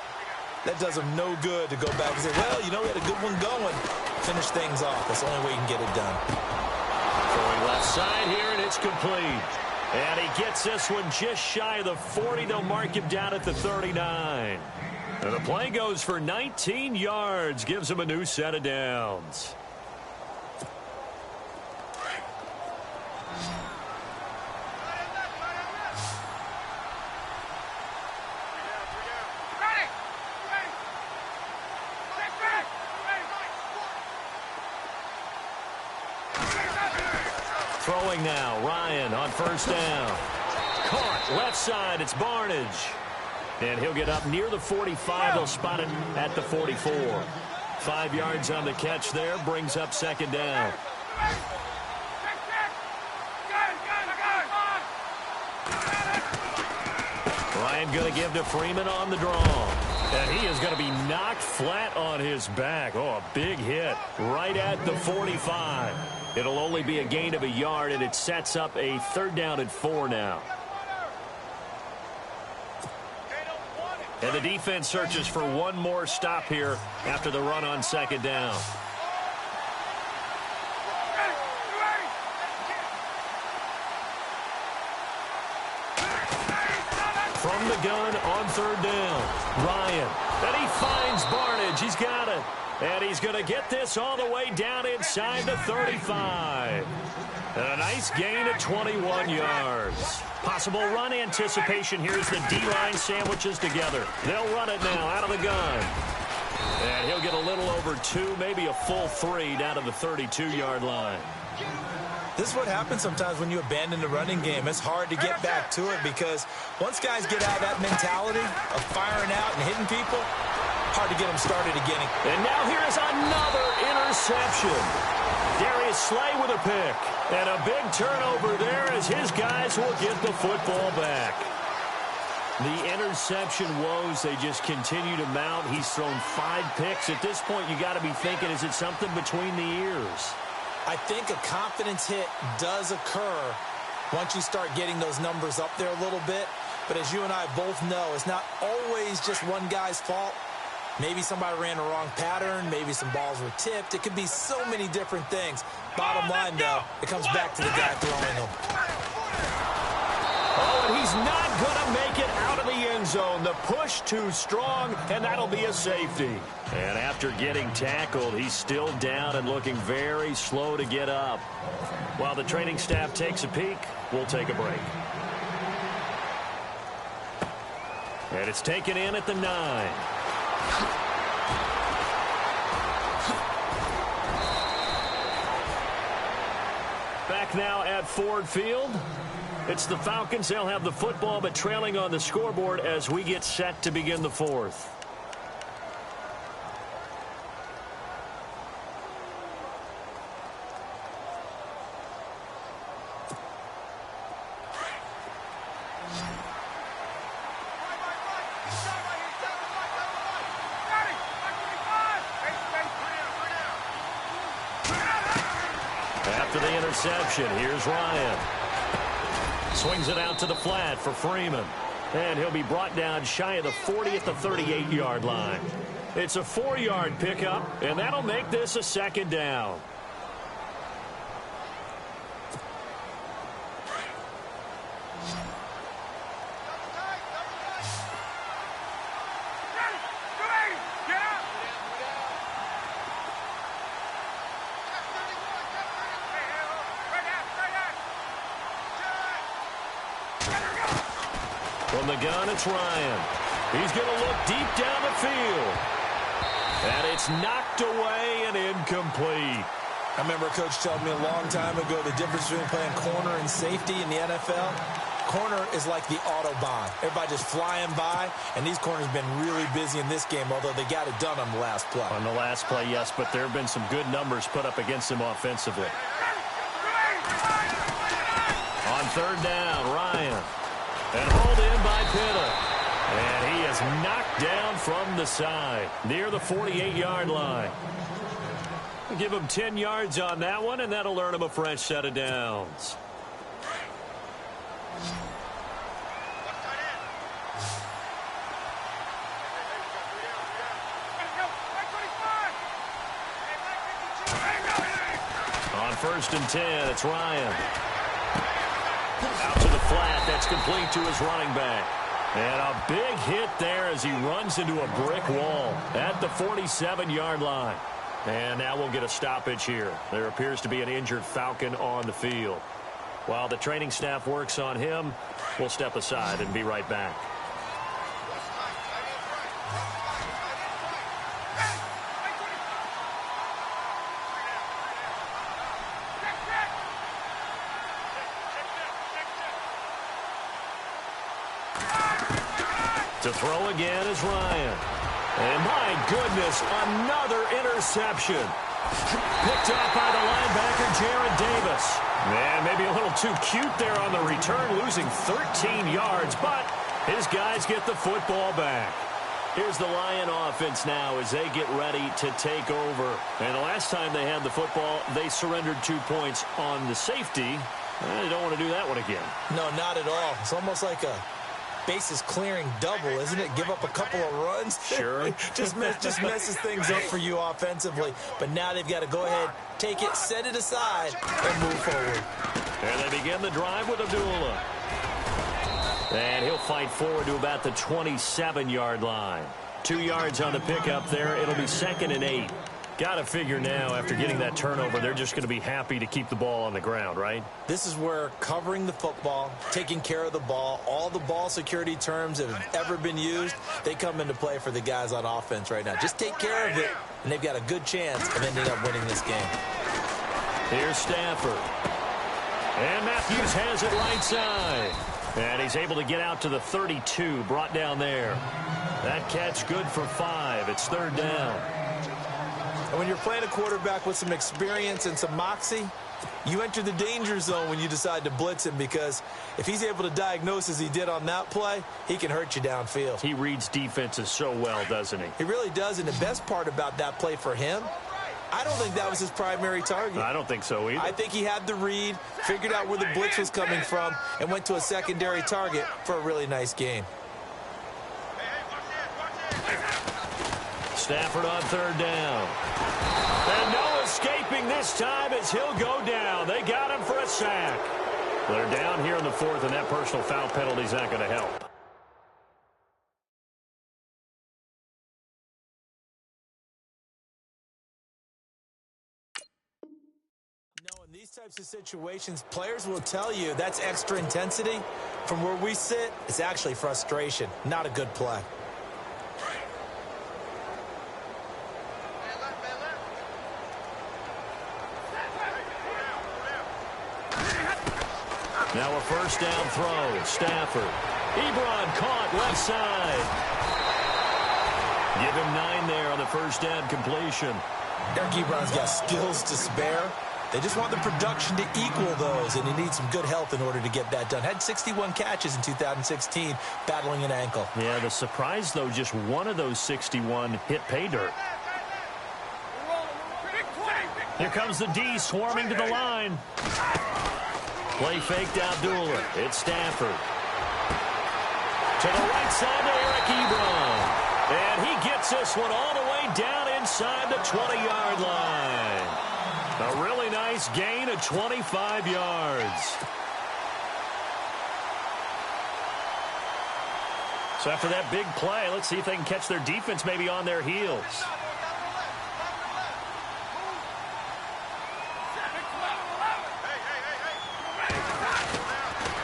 Speaker 3: that does them no good to go back and say, well, you know, we had a good one going. Finish things off. That's the only way you can get it done.
Speaker 2: Throwing left side here, and it's complete. And he gets this one just shy of the 40. They'll mark him down at the 39. And the play goes for 19 yards. Gives him a new set of downs. Throwing now, Ryan on first down. Caught left side, it's Barnage. And he'll get up near the 45. They'll spot it at the 44. 5 yards on the catch there, brings up second down. Ryan going to give to Freeman on the draw. And he is going to be knocked flat on his back. Oh, a big hit right at the 45. It'll only be a gain of a yard, and it sets up a 3rd down and 4 now. And the defense searches for one more stop here after the run on second down. From the gun on 3rd down, Ryan. And he finds Barnage. He's got it. And he's going to get this all the way down inside the 35. And a nice gain of 21 yards. Possible run anticipation. Here's the D-line sandwiches together. They'll run it now out of the gun. And he'll get a little over 2, maybe a full 3 down to the 32-yard line.
Speaker 3: This is what happens sometimes when you abandon the running game. It's hard to get back to it because once guys get out of that mentality of firing out and hitting people, hard to get them started again.
Speaker 2: And now here's another interception. Darius Slay with a pick. And a big turnover there as his guys will get the football back. The interception woes, they just continue to mount. He's thrown 5 picks. At this point, you got to be thinking, is it something between the ears?
Speaker 3: I think a confidence hit does occur once you start getting those numbers up there a little bit. But as you and I both know, it's not always just one guy's fault. Maybe somebody ran the wrong pattern. Maybe some balls were tipped. It could be so many different things. Bottom line, though, it comes back to the guy throwing them.
Speaker 2: Oh, and he's not going to make it out of the end zone. The push too strong, and that'll be a safety. And after getting tackled, he's still down and looking very slow to get up. While the training staff takes a peek, we'll take a break. And it's taken in at the 9. Back now at Ford Field. It's the Falcons. They'll have the football, but trailing on the scoreboard as we get set to begin the 4th. After the interception, here's Ryan. Swings it out to the flat for Freeman. And he'll be brought down shy of the 40 at the 38-yard line. It's a 4-yard pickup, and that'll make this a 2nd down. From the gun, it's Ryan. He's going to look deep down the field. And it's knocked away and incomplete.
Speaker 3: I remember a coach telling me a long time ago the difference between playing corner and safety in the NFL. Corner is like the Autobahn. Everybody just flying by, and these corners have been really busy in this game, although they got it done on the last play.
Speaker 2: On the last play, yes, but there have been some good numbers put up against them offensively. third down, Ryan. And hauled in by Pitta. And he is knocked down from the side near the 48-yard line. Give him 10 yards on that one, and that'll earn him a fresh set of downs. On 1st and 10, it's Ryan. Out to the flat. That's complete to his running back. And a big hit there as he runs into a brick wall at the 47-yard line. And now we'll get a stoppage here. There appears to be an injured Falcon on the field. While the training staff works on him, we'll step aside and be right back. To throw again is Ryan. And my goodness, another interception. Picked up by the linebacker, Jared Davis. Man, maybe a little too cute there on the return, losing 13 yards, but his guys get the football back. Here's the Lion offense now as they get ready to take over. And the last time they had the football, they surrendered 2 points on the safety. They don't want to do that one again.
Speaker 3: No, not at all. It's almost like a bases clearing double, isn't it? Give up a couple of runs.
Speaker 2: Sure.
Speaker 3: just messes things up for you offensively. But now they've got to go ahead, take it, set it aside, and move forward.
Speaker 2: And they begin the drive with Abdullah. And he'll fight forward to about the 27-yard line. 2 yards on the pickup there. It'll be 2nd and 8. Got to figure now, after getting that turnover, they're just going to be happy to keep the ball on the ground, right?
Speaker 3: This is where covering the football, taking care of the ball, all the ball security terms that have ever been used, they come into play for the guys on offense right now. Just take care of it, and they've got a good chance of ending up winning this game.
Speaker 2: Here's Stafford. And Matthews has it right side. And he's able to get out to the 32, brought down there. That catch good for 5. It's 3rd down.
Speaker 3: And when you're playing a quarterback with some experience and some moxie, you enter the danger zone when you decide to blitz him, because if he's able to diagnose as he did on that play, he can hurt you downfield.
Speaker 2: He reads defenses so well, doesn't he?
Speaker 3: He really does, and the best part about that play for him, I don't think that was his primary target.
Speaker 2: I don't think so either.
Speaker 3: I think he had the read, figured out where the blitz was coming from, and went to a secondary target for a really nice gain.
Speaker 2: Stafford on 3rd down. And no escaping this time as he'll go down. They got him for a sack. They're down here in the 4th, and that personal foul penalty is not going to help.
Speaker 3: No, in these types of situations, players will tell you that's extra intensity. From where we sit, it's actually frustration, not a good play.
Speaker 2: Now a 1st down throw. Stafford. Ebron caught left side. Give him 9 there on the 1st down completion.
Speaker 3: Eric Ebron's got skills to spare. They just want the production to equal those, and he needs some good health in order to get that done. Had 61 catches in 2016, battling an ankle.
Speaker 2: Yeah, the surprise, though, just one of those 61 hit pay dirt. Here comes the D swarming to the line. Play fake to Abdullah. It's Stafford. To the right side to Eric Ebron. And he gets this one all the way down inside the 20-yard line. A really nice gain of 25 yards. So after that big play, let's see if they can catch their defense maybe on their heels.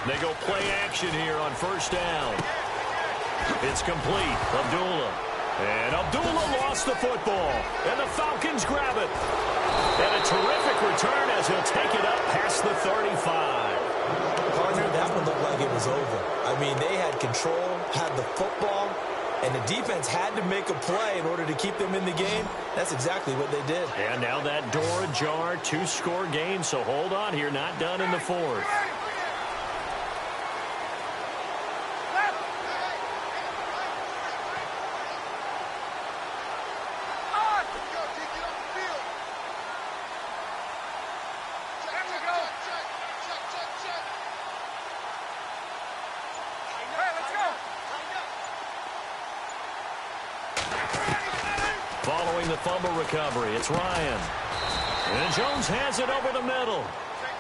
Speaker 2: They go play action here on 1st down. It's complete. Abdullah. And Abdullah lost the football. And the Falcons grab it. And a terrific return as he'll take it up past the 35.
Speaker 3: Partner, that one looked like it was over. I mean, they had control, had the football, and the defense had to make a play in order to keep them in the game. That's exactly what they did.
Speaker 2: And now that door ajar, 2-score game. So hold on here, not done in the 4th. following the fumble recovery. It's Ryan. And Jones has it over the middle.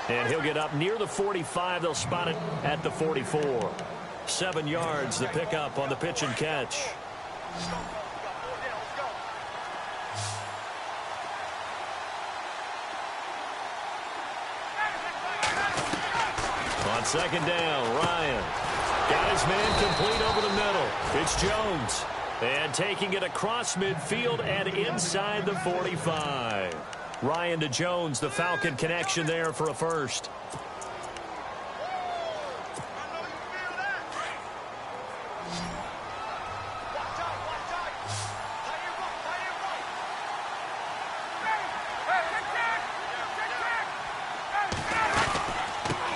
Speaker 2: And he'll get up near the 45. They'll spot it at the 44. 7 yards, the pickup on the pitch and catch. On second down, Ryan got his man complete over the middle. It's Jones. And taking it across midfield and inside the 45. Ryan to Jones, the Falcon connection there for a first.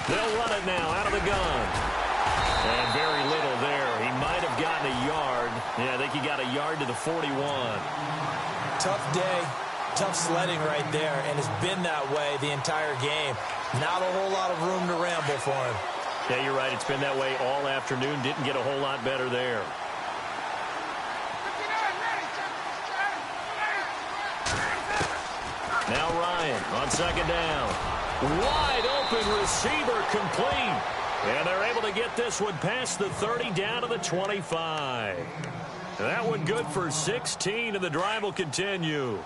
Speaker 2: They'll run it now out of the gun. And very little there. He might have gotten a yard. Yeah, I think he got a yard to the 41.
Speaker 3: Tough day. Tough sledding right there, and it's been that way the entire game. Not a whole lot of room to ramble for him.
Speaker 2: Yeah, you're right. It's been that way all afternoon. Didn't get a whole lot better there. Now Ryan on second down. Wide open receiver complete. And they're able to get this one past the 30 down to the 25. That one good for 16, and the drive will continue.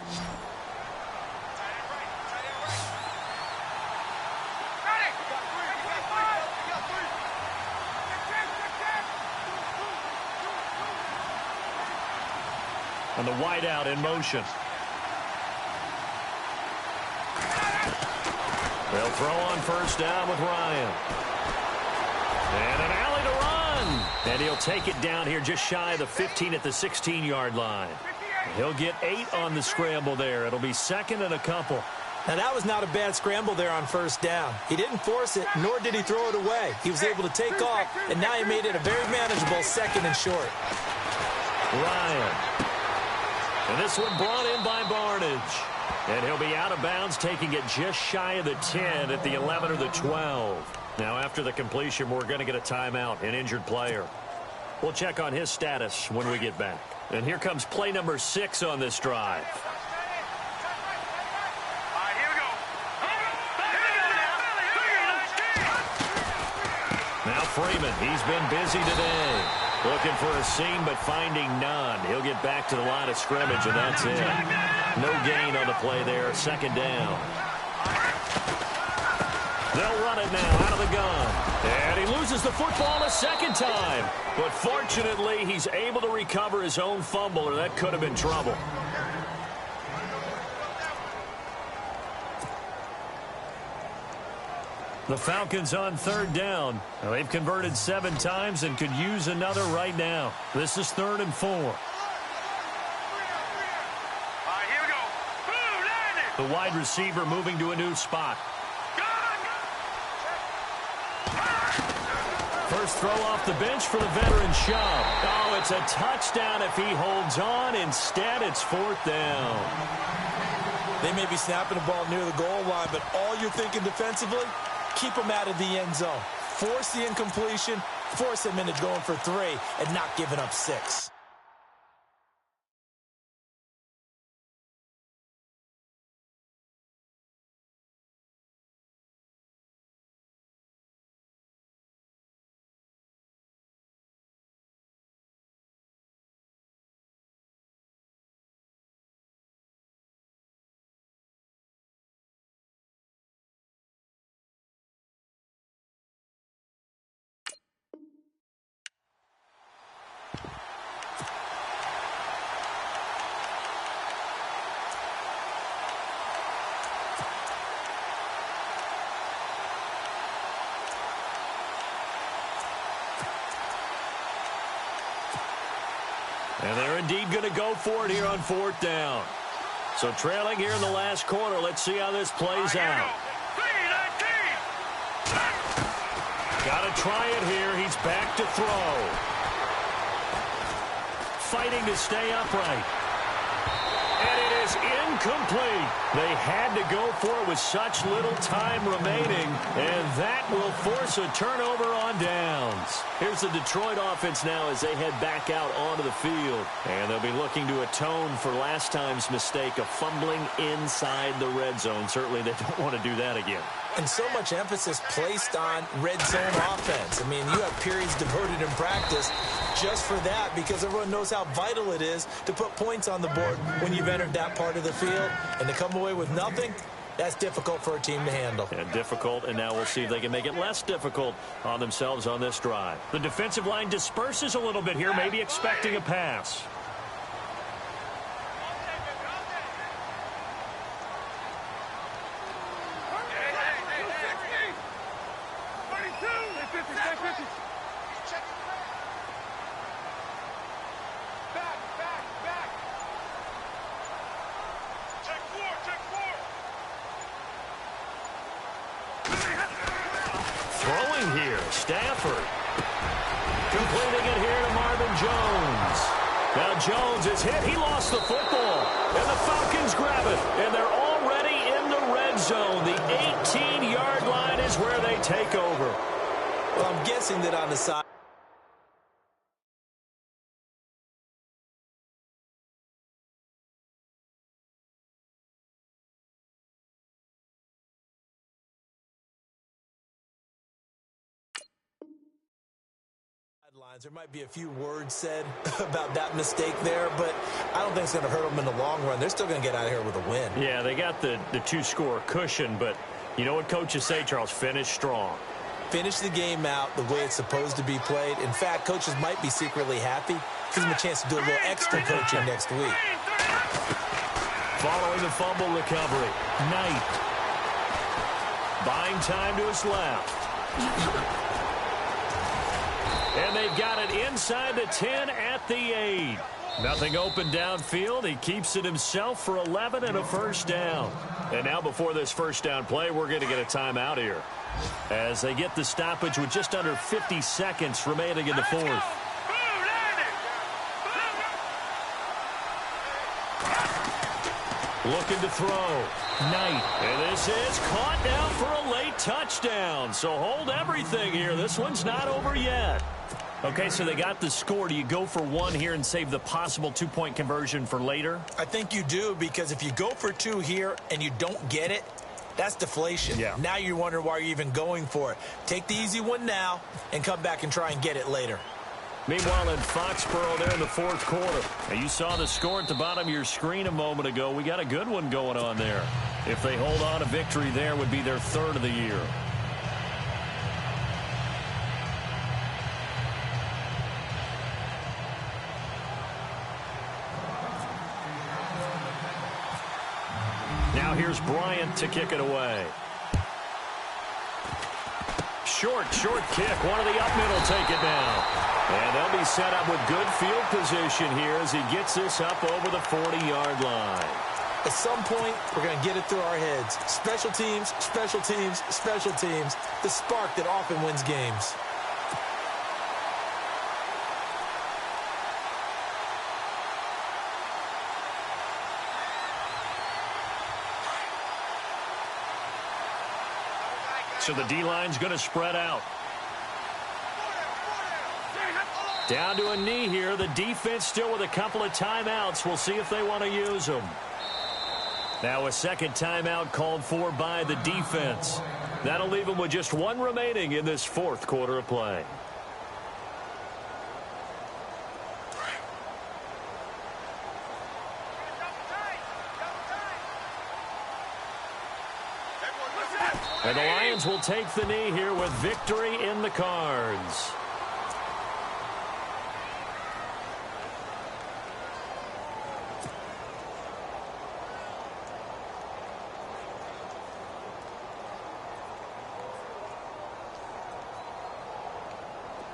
Speaker 2: And the wideout in motion. They'll throw on first down with Ryan. And an alley to run. And he'll take it down here just shy of the 15 at the 16-yard line. He'll get 8 on the scramble there. It'll be second and a couple.
Speaker 3: Now, that was not a bad scramble there on first down. He didn't force it, nor did he throw it away. He was able to take off, and now he made it a very manageable second and short.
Speaker 2: Ryan. And this one brought in by Barnage. And he'll be out of bounds, taking it just shy of the 10 at the 11 or the 12. Now, after the completion, we're going to get a timeout, an injured player. We'll check on his status when we get back. And here comes play number 6 on this drive. Now Freeman, he's been busy today. Looking for a seam, but finding none. He'll get back to the line of scrimmage, and that's it. No gain on the play there. Second down. They'll run it now out of the gun. And he loses the football a second time. But fortunately, he's able to recover his own fumble, or that could have been trouble. The Falcons on third down. Now, they've converted 7 times and could use another right now. This is 3rd and 4.
Speaker 4: Here we go.
Speaker 2: The wide receiver moving to a new spot. First throw off the bench for the veteran shove. Oh, it's a touchdown if he holds on. Instead, it's 4th down.
Speaker 3: They may be snapping the ball near the goal line, but all you're thinking defensively, keep them out of the end zone. Force the incompletion, force them into going for 3, and not giving up 6.
Speaker 2: And they're indeed going to go for it here on 4th down. So trailing here in the last quarter. Let's see how this plays out. Got to try it here. He's back to throw. Fighting to stay upright. And it is incomplete. They had to go for it with such little time remaining, and that will force a turnover on downs. Here's the Detroit offense now as they head back out onto the field. And they'll be looking to atone for last time's mistake of fumbling inside the red zone. Certainly they don't want to do that again.
Speaker 3: And so much emphasis placed on red zone offense. I mean, you have periods devoted in practice just for that because everyone knows how vital it is to put points on the board when you've entered that part of the field. And to come away with nothing, that's difficult for a team to handle.
Speaker 2: And difficult, and now we'll see if they can make it less difficult on themselves on this drive. The defensive line disperses a little bit here, maybe expecting a pass. Throwing here, Stafford. Completing it here to Marvin Jones. Now Jones is hit. He lost the football. And the Falcons grab it. And they're already in the red zone. The 18-yard line is where they take over.
Speaker 3: Well, I'm guessing that on the side. There might be a few words said about that mistake there, but I don't think it's going to hurt them in the long run. They're still going to get out of here with a win.
Speaker 2: Yeah, they got the two-score cushion, but you know what coaches say, Charles? Finish strong.
Speaker 3: Finish the game out the way it's supposed to be played. In fact, coaches might be secretly happy. Gives them a chance to do a little extra coaching next week.
Speaker 2: Following the fumble recovery, Knight. Buying time to his left. And they've got it inside the 10 at the 8. Nothing open downfield. He keeps it himself for 11 and a first down. And now before this first down play, we're going to get a timeout here as they get the stoppage with just under 50 seconds remaining in the fourth. Looking to throw. Knight. And this is caught down for a late touchdown. So hold everything here. This one's not over yet. Okay, so they got the score. Do you go for one here and save the possible two-point conversion for later?
Speaker 3: I think you do, because if you go for two here and you don't get it, that's deflation.
Speaker 2: Yeah.
Speaker 3: Now you wonder why you're even going for it. Take the easy one now and come back and try and get it later.
Speaker 2: Meanwhile, in Foxborough there in the fourth quarter. Now, you saw the score at the bottom of your screen a moment ago. We got a good one going on there. If they hold on, a victory there would be their third of the year. Now here's Bryant to kick it away. Short kick. One of the up middle take it down. And they'll be set up with good field position here as he gets this up over the 40-yard line.
Speaker 3: At some point, we're going to get it through our heads. Special teams, special teams, special teams. The spark that often wins games.
Speaker 2: So the D-line's going to spread out. Down to a knee here. The defense still with a couple of timeouts. We'll see if they want to use them. Now a second timeout called for by the defense. That'll leave them with just one remaining in this fourth quarter of play. And the Lions will take the knee here with victory in the cards.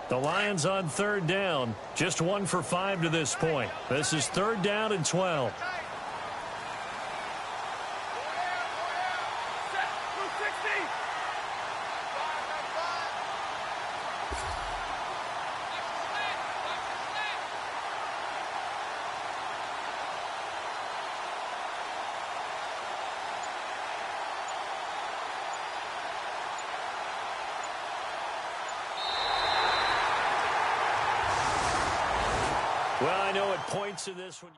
Speaker 2: The Lions on third down. Just 1 for 5 to this point. This is third down and 12. Well, I know at points in this one.